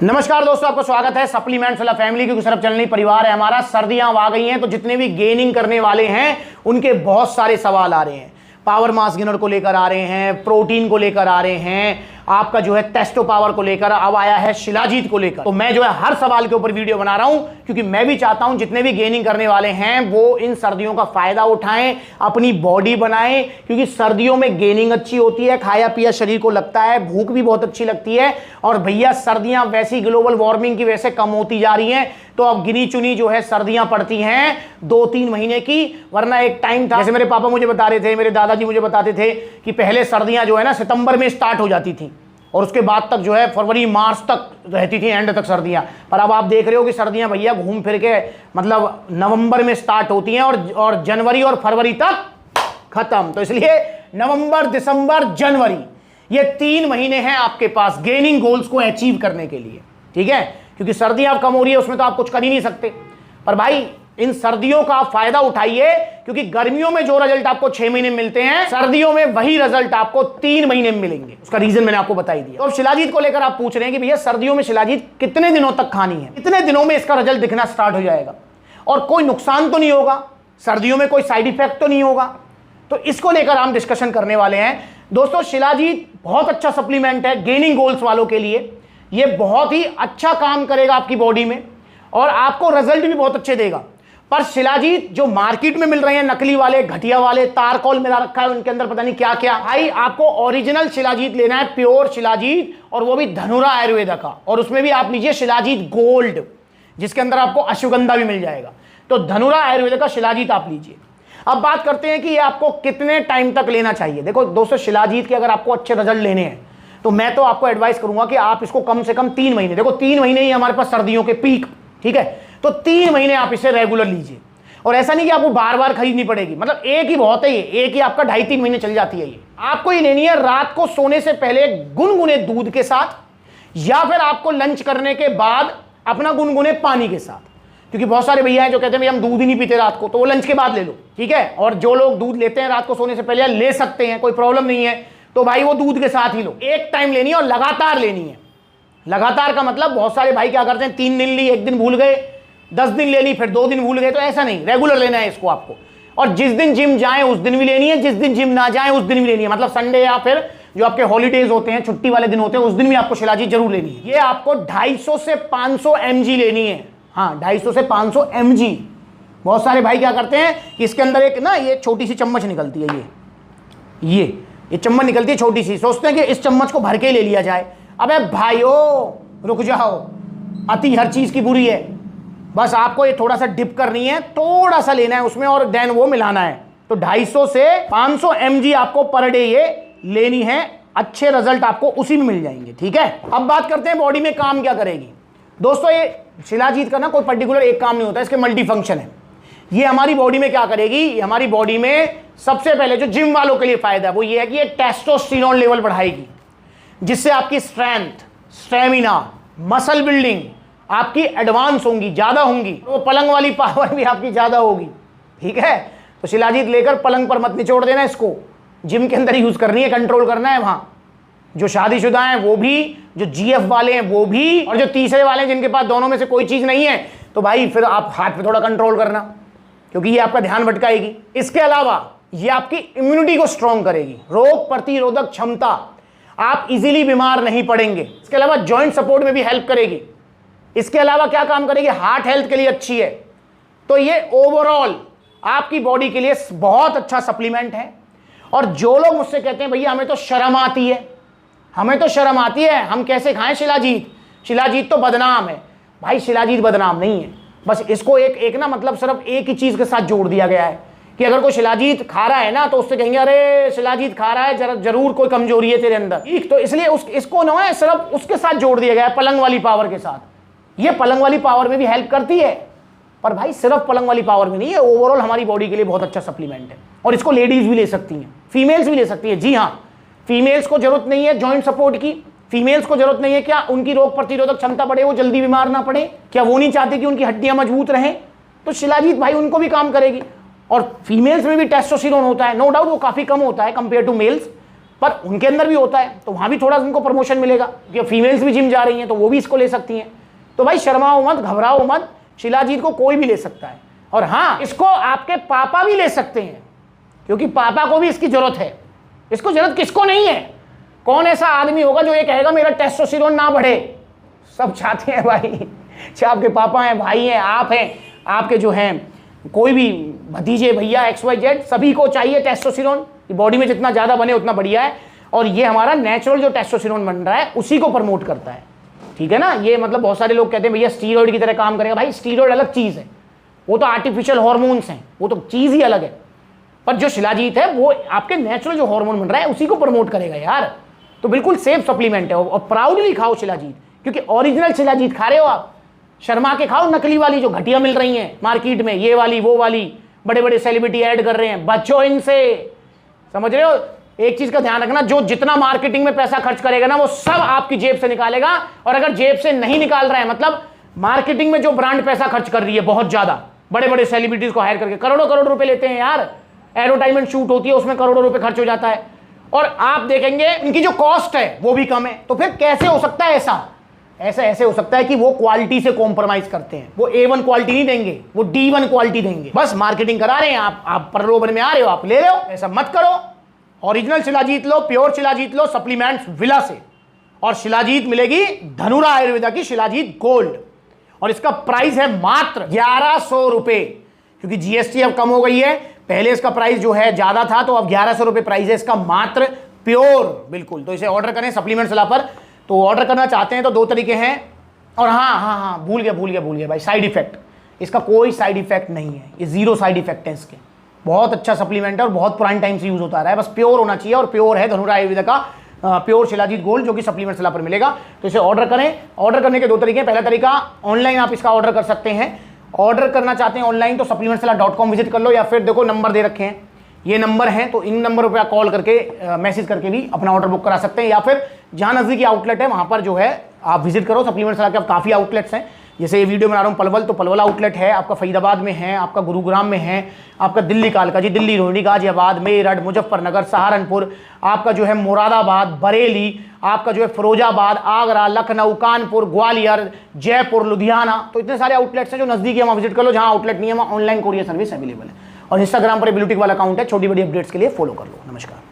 नमस्कार दोस्तों, आपका स्वागत है सप्लीमेंट्स वाला फैमिली, क्योंकि सिर्फ चैनल परिवार है हमारा। सर्दियां आ गई हैं तो जितने भी गेनिंग करने वाले हैं उनके बहुत सारे सवाल आ रहे हैं। पावर मास गेनर को लेकर आ रहे हैं, प्रोटीन को लेकर आ रहे हैं, आपका जो है टेस्टो पावर को लेकर, अब आया है शिलाजीत को लेकर। तो मैं जो है हर सवाल के ऊपर वीडियो बना रहा हूं, क्योंकि मैं भी चाहता हूं जितने भी गेनिंग करने वाले हैं वो इन सर्दियों का फायदा उठाएं, अपनी बॉडी बनाएं, क्योंकि सर्दियों में गेनिंग अच्छी होती है, खाया पिया शरीर को लगता है, भूख भी बहुत अच्छी लगती है। और भैया सर्दियां वैसी ग्लोबल वार्मिंग की वजह से कम होती जा रही हैं, तो अब गिनी चुनी जो है सर्दियां पड़ती हैं 2-3 महीने की। वरना एक टाइम था, जैसे मेरे पापा मुझे बता रहे थे, मेरे दादाजी मुझे बताते थे कि पहले सर्दियां जो है ना सितंबर में स्टार्ट हो जाती थी और उसके बाद तक जो है फरवरी मार्च तक रहती थी, एंड तक सर्दियां। पर अब आप देख रहे हो कि सर्दियां भैया घूम फिर के मतलब नवंबर में स्टार्ट होती हैं और जनवरी और फरवरी तक खत्म। तो इसलिए नवंबर, दिसंबर, जनवरी ये 3 महीने हैं आपके पास गेनिंग गोल्स को अचीव करने के लिए, ठीक है। क्योंकि सर्दियां अब कम हो रही है, उसमें तो आप कुछ कर ही नहीं सकते। पर भाई इन सर्दियों का आप फायदा उठाइए, क्योंकि गर्मियों में जो रिजल्ट आपको 6 महीने मिलते हैं, सर्दियों में वही रिजल्ट आपको 3 महीने में मिलेंगे। उसका रीजन मैंने आपको बता ही दिया। तो शिलाजीत को लेकर आप पूछ रहे हैं कि भैया सर्दियों में शिलाजीत कितने दिनों तक खानी है, कितने दिनों में इसका रिजल्ट दिखना स्टार्ट हो जाएगा और कोई नुकसान तो नहीं होगा, सर्दियों में कोई साइड इफेक्ट तो नहीं होगा। तो इसको लेकर हम डिस्कशन करने वाले हैं। दोस्तों शिलाजीत बहुत अच्छा सप्लीमेंट है गेनिंग गोल्स वालों के लिए। ये बहुत ही अच्छा काम करेगा आपकी बॉडी में और आपको रिजल्ट भी बहुत अच्छे देगा। पर शिलाजीत जो मार्केट में मिल रहे हैं नकली वाले, घटिया वाले, तारकोल मिला रखा है उनके अंदर, पता नहीं क्या क्या। भाई आपको ओरिजिनल शिलाजीत लेना है, प्योर शिलाजीत, और वो भी धनुरा आयुर्वेदा का। और उसमें भी आप लीजिए शिलाजीत गोल्ड, जिसके अंदर आपको अश्वगंधा भी मिल जाएगा। तो धनुरा आयुर्वेदा का शिलाजीत आप लीजिए। अब बात करते हैं कि ये आपको कितने टाइम तक लेना चाहिए। देखो दोस्तों, शिलाजीत के अगर आपको अच्छे रिजल्ट लेने हैं तो मैं तो आपको एडवाइस करूंगा कि आप इसको कम से कम 3 महीने, देखो 3 महीने ही हमारे पास सर्दियों के पीक, ठीक है। तो 3 महीने आप इसे रेगुलर लीजिए। और ऐसा नहीं कि आपको बार बार खरीदनी पड़ेगी, मतलब एक ही बहुत है, ये एक ही आपका 2.5-3 महीने चल जाती है। ये आपको ये लेनी है रात को सोने से पहले गुनगुने दूध के साथ, या फिर आपको लंच करने के बाद अपना गुनगुने पानी के साथ। क्योंकि बहुत सारे भैया हैं जो कहते हैं हम दूध ही नहीं पीते रात को, तो वो लंच के बाद ले लो, ठीक है। और जो लोग दूध लेते हैं रात को सोने से पहले, ले सकते हैं, कोई प्रॉब्लम नहीं है, तो भाई वो दूध के साथ ही लो। एक टाइम लेनी है और लगातार लेनी है। लगातार का मतलब बहुत सारे भाई क्या करते हैं, 3 दिन ली, 1 दिन भूल गए, 10 दिन ले ली, फिर 2 दिन भूल गए। तो ऐसा नहीं, रेगुलर लेना है इसको आपको। और जिस दिन जिम जाए उस दिन भी लेनी है, जिस दिन जिम ना जाए उस दिन भी लेनी है। मतलब संडे या फिर जो आपके हॉलीडेज होते हैं, छुट्टी वाले दिन होते हैं, उस दिन भी आपको शिलाजीत जरूर लेनी है। ये आपको 250 से 500 mg लेनी है। हाँ, 250 से 500 mg। बहुत सारे भाई क्या करते हैं कि इसके अंदर एक ना ये छोटी सी चम्मच निकलती है, ये चम्मच निकलती है छोटी सी, सोचते हैं कि इस चम्मच को भर के ले लिया जाए। अबे भाइयों रुक जाओ, अति हर चीज की बुरी है। बस आपको ये थोड़ा सा डिप करनी है, थोड़ा सा लेना है उसमें और देन वो मिलाना है। तो 250 से 500 mg आपको पर डे ये लेनी है। अच्छे रिजल्ट आपको उसी में मिल जाएंगे, ठीक है। अब बात करते हैं बॉडी में काम क्या करेगी। दोस्तों ये शिलाजीत का ना कोई पर्टिकुलर एक काम नहीं होता, इसके मल्टी फंक्शन है। ये हमारी बॉडी में क्या करेगी, ये हमारी बॉडी में सबसे पहले जो जिम वालों के लिए फायदा है वो ये है कि ये टेस्टोस्टेरोन लेवल बढ़ाएगी, जिससे आपकी स्ट्रेंथ, स्टेमिना, मसल बिल्डिंग आपकी एडवांस होंगी, ज्यादा होंगी। तो पलंग वाली पावर भी आपकी ज्यादा होगी, ठीक है। तो शिलाजीत लेकर पलंग पर मत निचोड़ देना, इसको जिम के अंदर यूज करनी है, कंट्रोल करना है। वहां जो शादीशुदा हैं वो भी, जो जीएफ वाले हैं वो भी, और जो तीसरे वाले हैं जिनके पास दोनों में से कोई चीज नहीं है, तो भाई फिर आप हाथ पे थोड़ा कंट्रोल करना, क्योंकि ये आपका ध्यान भटकाएगी। इसके अलावा ये आपकी इम्यूनिटी को स्ट्रॉन्ग करेगी, रोग प्रतिरोधक क्षमता, आप इजीली बीमार नहीं पड़ेंगे। इसके अलावा जॉइंट सपोर्ट में भी हेल्प करेगी। इसके अलावा क्या काम करेगी, हार्ट हेल्थ के लिए अच्छी है। तो ये ओवरऑल आपकी बॉडी के लिए बहुत अच्छा सप्लीमेंट है। और जो लोग मुझसे कहते हैं भैया हमें तो शर्म आती है, हमें तो शर्म आती है, हम कैसे खाएं शिलाजीत, शिलाजीत तो बदनाम है। भाई शिलाजीत बदनाम नहीं है, बस इसको एक ना मतलब सिर्फ एक ही चीज के साथ जोड़ दिया गया है कि अगर कोई शिलाजीत खा रहा है ना तो उससे कहेंगे अरे शिलाजीत खा रहा है, जरूर कोई कमजोरी है तेरे अंदर, ठीक। तो इसलिए इसको ना है सिर्फ उसके साथ जोड़ दिया गया है, पलंग वाली पावर के साथ। ये पलंग वाली पावर में भी हेल्प करती है, पर भाई सिर्फ पलंग वाली पावर में नहीं है, ओवरऑल हमारी बॉडी के लिए बहुत अच्छा सप्लीमेंट है। और इसको लेडीज भी ले सकती हैं, फीमेल्स भी ले सकती है। जी हाँ, फीमेल्स को जरूरत नहीं है जॉइंट सपोर्ट की, फीमेल्स को जरूरत नहीं है क्या उनकी रोग प्रतिरोधक क्षमता बढ़े, वो जल्दी बीमार ना पड़े, क्या वो नहीं चाहती कि उनकी हड्डियां मजबूत रहें, तो शिलाजीत भाई उनको भी काम करेगी। और फीमेल्स में भी टेस्टोस्टेरोन होता है, नो डाउट वो काफी कम होता है कंपेयर टू मेल्स, पर उनके अंदर भी होता है, तो वहां भी थोड़ा उनको प्रमोशन मिलेगा, क्योंकि फीमेल्स भी जिम जा रही हैं तो वो भी इसको ले सकती हैं। तो भाई शर्माओ मत, घबराओ मत, शिलाजीत को कोई भी ले सकता है। और हाँ, इसको आपके पापा भी ले सकते हैं, क्योंकि पापा को भी इसकी जरूरत है। इसको जरूरत किसको नहीं है? कौन ऐसा आदमी होगा जो ये कहेगा मेरा टेस्टोस्टेरोन ना बढ़े? सब चाहते हैं भाई, चाहे आपके पापा हैं, भाई हैं, आप हैं, आपके जो हैं कोई भी भतीजे, भैया, XYZ, सभी को चाहिए टेस्टोस्टेरोन। बॉडी में जितना ज़्यादा बने उतना बढ़िया है। और ये हमारा नेचुरल जो टेस्टोस्टेरोन बन रहा है उसी को प्रमोट करता है, ठीक है ना। ये मतलब बहुत सारे लोग कहते हैं भैया स्टीरॉयड की तरह काम करेगा। भाई स्टीरॉयड अलग चीज़ है, वो तो आर्टिफिशियल हार्मोन्स हैं, वो तो चीज़ ही अलग है। पर जो शिलाजीत है वो आपके नेचुरल जो हार्मोन बन रहा है उसी को प्रमोट करेगा यार। तो बिल्कुल सेफ सप्लीमेंट है और प्राउडली खाओ शिलाजीत, क्योंकि ओरिजिनल शिलाजीत खा रहे हो आप। शर्मा के खाओ नकली वाली जो घटिया मिल रही हैं मार्केट में, ये वाली वो वाली, बड़े बड़े सेलिब्रिटी ऐड कर रहे हैं। बचो इनसे, समझ रहे हो। एक चीज का ध्यान रखना, जो जितना मार्केटिंग में पैसा खर्च करेगा ना वो सब आपकी जेब से निकालेगा। और अगर जेब से नहीं निकाल रहा है, मतलब मार्केटिंग में जो ब्रांड पैसा खर्च कर रही है बहुत ज्यादा, बड़े बड़े सेलिब्रिटीज को हायर करके करोड़ों करोड़ रुपए लेते हैं यार, एडवर्टाइजमेंट शूट होती है उसमें करोड़ों रुपए खर्च हो जाता है, और आप देखेंगे इनकी जो कॉस्ट है वो भी कम है। तो फिर कैसे हो सकता है ऐसा? ऐसे हो सकता है कि वो क्वालिटी से कॉम्प्रोमाइज करते हैं, वो A1 क्वालिटी नहीं देंगे, वो D1 क्वालिटी देंगे। बस मार्केटिंग करा रहे हैं, आप प्रलोभन में आ रहे हो, आप ले लो, ऐसा मत करो। ओरिजिनल शिलाजीत लो, प्योर शिलाजीत लो सप्लीमेंट्स विला से। और शिलाजीत मिलेगी धनुरा आयुर्वेदा की शिलाजीत गोल्ड, और इसका प्राइस है मात्र 1100 रुपए, क्योंकि GST अब कम हो गई है। पहले इसका प्राइस जो है ज्यादा था, तो अब 1100 रुपए प्राइस है इसका मात्र, प्योर बिल्कुल। तो इसे ऑर्डर करें सप्लीमेंट्स विला पर। तो ऑर्डर करना चाहते हैं तो 2 तरीके हैं। और हाँ, भूल गया भाई, साइड इफेक्ट, इसका कोई साइड इफेक्ट नहीं है, ये 0 साइड इफेक्ट है इसके। बहुत अच्छा सप्लीमेंट है और बहुत पुराने टाइम से यूज होता रहा है, बस प्योर होना चाहिए। और प्योर है धनुरा आयुर्वेदा का प्योर शिलाजीत गोल्ड, जो कि सप्लीमेंट विला पर मिलेगा। तो इसे ऑर्डर करें। ऑर्डर करने के 2 तरीके हैं। पहला तरीका, ऑनलाइन आप इसका ऑर्डर कर सकते हैं। ऑर्डर करना चाहते हैं ऑनलाइन तो supplementsvilla.com विजिट कर लो, या फिर देखो नंबर दे रखे हैं, ये नंबर है, तो इन नंबरों पर कॉल करके मैसेज करके भी अपना ऑर्डर बुक करा सकते हैं। या फिर जहां नजदीकी आउटलेट है वहां पर जो है आप विजिट करो। सप्लीमेंट्स विला के काफी आउटलेट्स हैं, जैसे ये वीडियो में आ रहा हूँ पलवल, तो पलवल आउटलेट है आपका, फरीदाबाद में है आपका, गुरुग्राम में है आपका, दिल्ली कालका जी, दिल्ली रोहिणी, गाजियाबाद, मेरठ, मुजफ्फरनगर, सहारनपुर, आपका जो है मुरादाबाद, बरेली, आपका जो है फिरोजाबाद, आगरा, लखनऊ, कानपुर, ग्वालियर, जयपुर, लुधियाना। तो इतने सारे आउटलेट्स हैं जो नजदीकी है, वहाँ विजिट कर लो। जहाँ आउटलेट नहीं है वहाँ ऑनलाइन कोरियर सर्विस अवेलेबल है। और इंस्टाग्राम पर ब्लूटिक वाला अकाउंट है, छोटी बड़ी अपडेट्स के लिए फॉलो कर लो। नमस्कार।